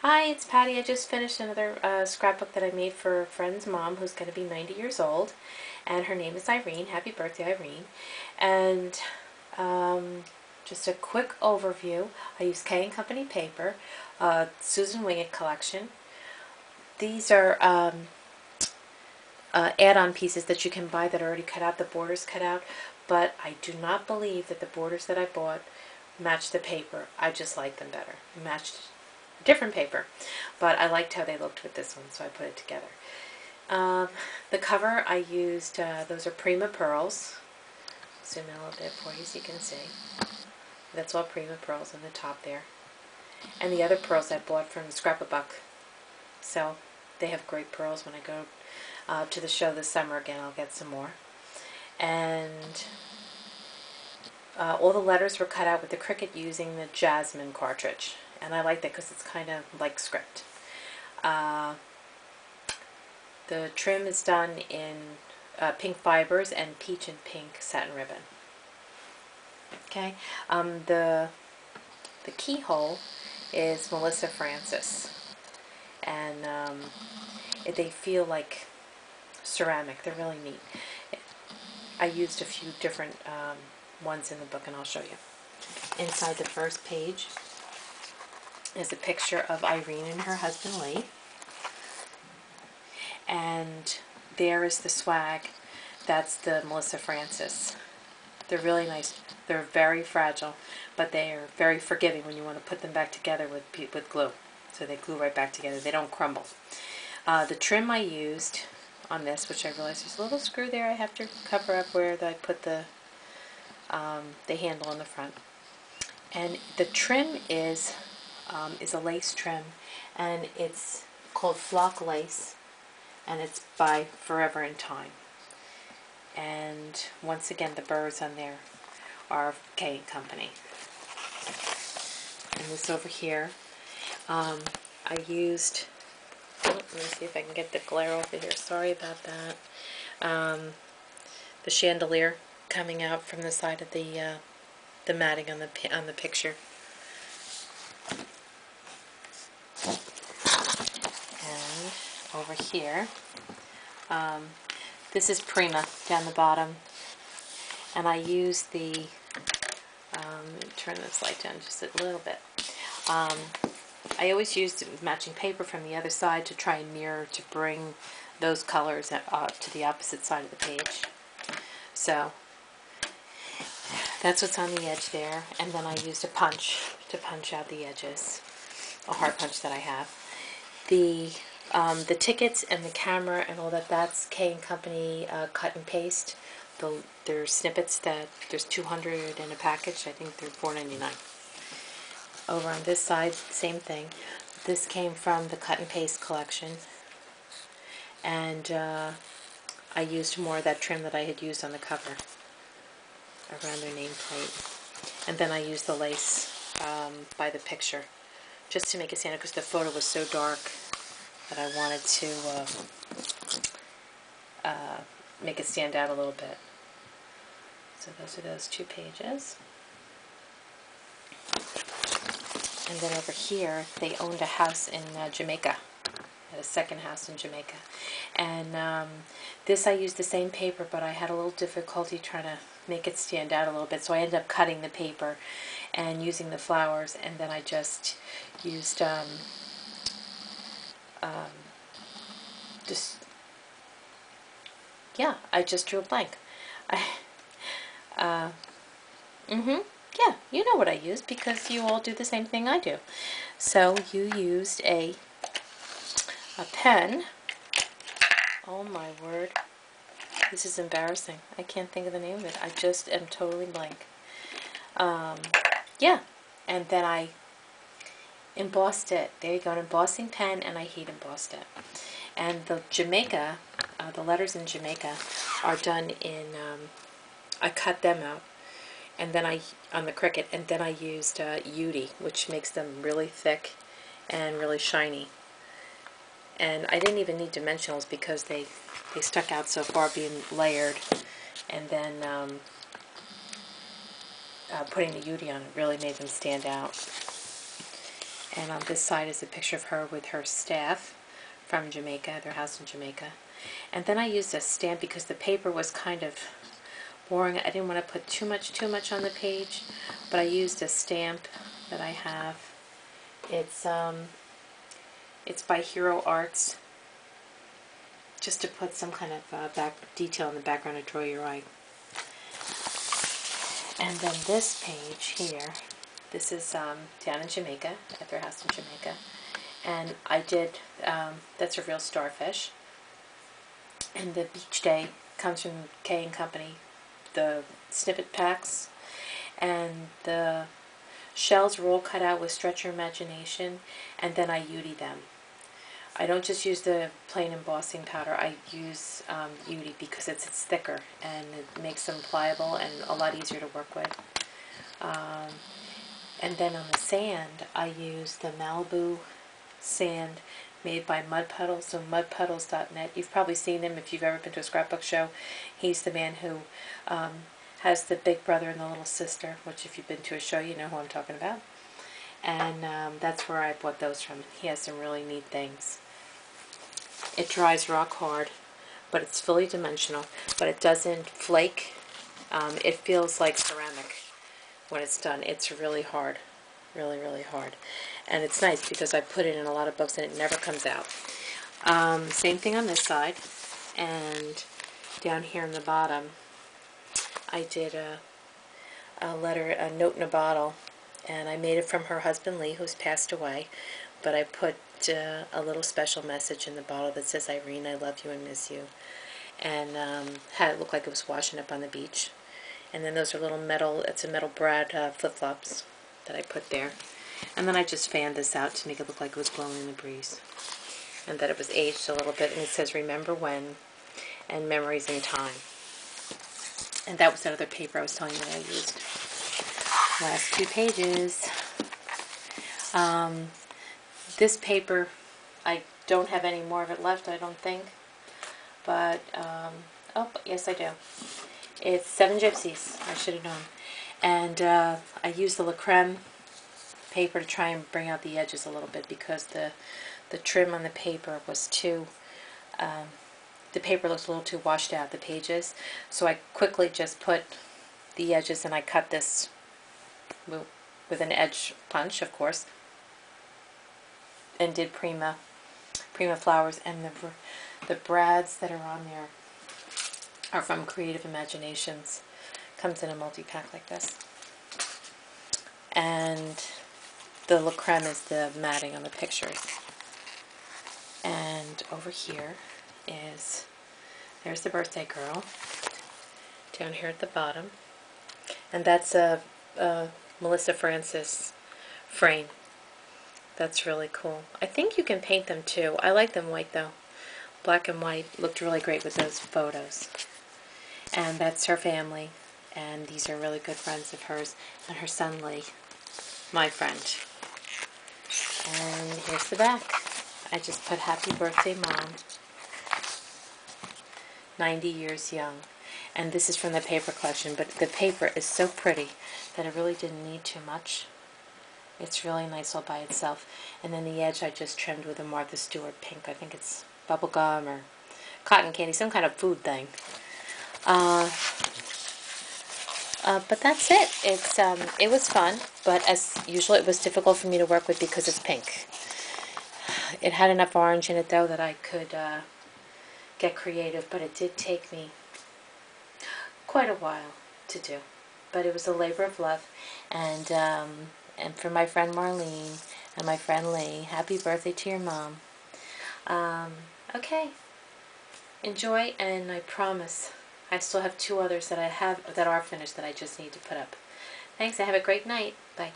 Hi, it's Patty. I just finished another scrapbook that I made for a friend's mom who's going to be 90 years old, and her name is Irene. Happy birthday, Irene. And just a quick overview. I use K & Company paper, Susan Winget collection. These are add-on pieces that you can buy that are already cut out, the borders cut out, but I do not believe that the borders that I bought match the paper. I just like them better. Matched different paper, but I liked how they looked with this one, so I put it together. The cover I used, those are Prima pearls. Zoom in a little bit for you so you can see. That's all Prima pearls on the top there. And the other pearls I bought from the Scrap-A-Buck. So they have great pearls. When I go to the show this summer again, I'll get some more. And all the letters were cut out with the Cricut using the Jasmine cartridge. And I like that because it's kind of like script. The trim is done in pink fibers and peach and pink satin ribbon. Okay, the keyhole is Melissa Francis, and they feel like ceramic. They're really neat. I used a few different ones in the book, and I'll show you. Inside the first page is a picture of Irene and her husband Lee, and there is the swag. That's the Melissa Francis. They're really nice. They're very fragile, but they are very forgiving when you want to put them back together with glue. So they glue right back together. They don't crumble. The trim I used on this, which I realized there's a little screw there I have to cover up where I put the handle on the front. And the trim is a lace trim, and it's called Flock Lace, and it's by Forever in Time. And once again, the birds on there are K & Company. And this over here, I used, let me see if I can get the glare over here, sorry about that, the chandelier coming out from the side of the matting on the picture. And over here, this is Prima down the bottom, and I use the, let me turn this light down just a little bit. I always used matching paper from the other side to try and mirror, to bring those colors to the opposite side of the page. So that's what's on the edge there, and then I used a punch to punch out the edges, a hard punch that I have. The tickets and the camera and all that, that's K & Company cut and paste. There's snippets that, there's 200 in a package. I think they're $4.99. Over on this side, same thing. This came from the cut and paste collection. And I used more of that trim that I had used on the cover around their nameplate. And then I used the lace by the picture, just to make it stand out, because the photo was so dark that I wanted to make it stand out a little bit. So those are those two pages. And then over here, they owned a house in Jamaica, a second house in Jamaica. And this I used the same paper, but I had a little difficulty trying to make it stand out a little bit, so I ended up cutting the paper and using the flowers, and then I just used I just drew a blank. Yeah, you know what I used, because you all do the same thing I do. So you used a pen. Oh my word. This is embarrassing. I can't think of the name of it. I just am totally blank. Yeah, and then I embossed it. There you go, an embossing pen, and I heat embossed it. And the Jamaica, the letters in Jamaica are done in, I cut them out, and then on the Cricut, and then I used UD, which makes them really thick and really shiny. And I didn't even need dimensionals because they stuck out so far, being layered, and then putting the UD on it really made them stand out. And on this side is a picture of her with her staff from Jamaica, their house in Jamaica. And then I used a stamp because the paper was kind of boring. I didn't want to put too much on the page, but I used a stamp that I have. It's by Hero Arts, just to put some kind of back detail in the background to draw your eye. And then this page here, this is down in Jamaica, at their house in Jamaica. And I did, that's a real starfish. And the beach day comes from K & Company, the snippet packs. And the shells were all cut out with Stretch Your Imagination, and then I UD them. I don't just use the plain embossing powder, I use UD because it's thicker and it makes them pliable and a lot easier to work with. And then on the sand, I use the Malibu sand made by Mud Puddles, so mudpuddles.net. You've probably seen him if you've ever been to a scrapbook show. He's the man who has the big brother and the little sister, which if you've been to a show, you know who I'm talking about. And that's where I bought those from. He has some really neat things. It dries rock hard, but it's fully dimensional, but it doesn't flake. It feels like ceramic when it's done. It's really hard, really, really hard. And it's nice because I put it in a lot of books and it never comes out. Same thing on this side. And down here in the bottom, I did a note in a bottle, and I made it from her husband Lee, who's passed away, but I put a little special message in the bottle that says, "Irene, I love you and miss you," and had it look like it was washing up on the beach. And then those are little metal, it's a metal brad flip-flops that I put there. And then I just fanned this out to make it look like it was blowing in the breeze, and that it was aged a little bit, and it says "Remember When" and "Memories in Time." And that was that other paper I was telling you that I used. Last 2 pages. This paper, I don't have any more of it left, I don't think. But, oh, yes I do. It's 7 Gypsies, I should have known. And I used the La Creme paper to try and bring out the edges a little bit because the trim on the paper was too... the paper looks a little too washed out, the pages. So I quickly just put the edges, and I cut this with an edge punch, of course, and did Prima flowers. And the brads that are on there are from Creative Imaginations. Comes in a multi-pack like this. And the La Creme is the matting on the pictures. And over here is, there's the birthday girl down here at the bottom, and that's a Melissa Francis frame. That's really cool. I think you can paint them too. I like them white though. Black and white looked really great with those photos. And that's her family, and these are really good friends of hers, and her son Lee, my friend. And here's the back. I just put "Happy Birthday, Mom. 90 years young." And this is from the paper collection, but the paper is so pretty that it really didn't need too much. It's really nice all by itself. And then the edge I just trimmed with a Martha Stewart pink. I think it's bubble gum or cotton candy, some kind of food thing. But that's it. It was fun, but as usual it was difficult for me to work with because it's pink. It had enough orange in it though that I could get creative, but it did take me quite a while to do. But it was a labor of love, and for my friend Marlene and my friend Lee, happy birthday to your mom. Okay, enjoy, and I promise I still have 2 others that I have that are finished that I just need to put up. Thanks, and have a great night. Bye.